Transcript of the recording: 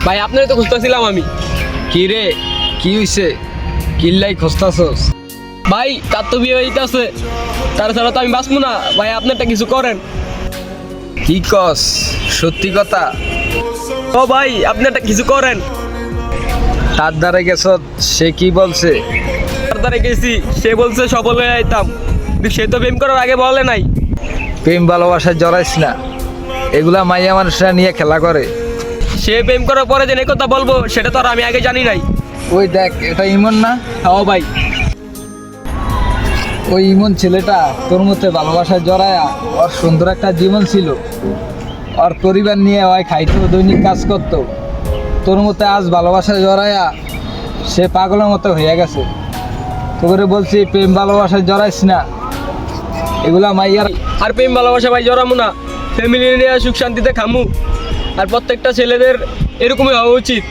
ভাই আপনারই তো খুঁজতেছিলাম আমি। কি রে, কি হইছে? কিল্লাই খস্তাছস? ভাই তার তো বিয়ে হইতেছে, তাছাড়া তো আমি বাঁচবো না ভাই, আপনারটা কিছু করেন। কি কস? সত্যি কথা? ও ভাই আপনারটা কিছু করেন। তার দ্বারা গেছ, সে কি বলছে? তার দ্বারা গেছি, সে বলছে সফল হয়ে আইতাম, কিন্তু সে তো প্রেম করার আগে বলে নাই। প্রেম ভালোবাসায় জড়াইস না, এগুলা মাইয়া মানুষরা নিয়ে খেলা করে। সে প্রেম করার পরে যে এই কথা বলবো সেটা তো আর আমি আগে জানি নাই। ওই দেখ, এটা ইমন না? ও ভাই, ওই ইমন ছেলেটা তোর মতে ভালোবাসায় জড়ায়া ওর সুন্দর একটা জীবন ছিল, ওর পরিবার নিয়ে ওই খাইতো, দৈনিক কাজ করতো। তোর মতে আজ ভালোবাসায় জড়ায়া সে পাগলের মতো হয়ে গেছে। তোকে বলছি প্রেম ভালোবাসায় জড়াইস না, এগুলা মাইয়ার। আর প্রেম ভালোবাসা ভাই জড়ামু না, ফ্যামিলি নিয়ে সুখ শান্তিতে খামু। আর প্রত্যেকটা ছেলেদের এরকমই হওয়া উচিত।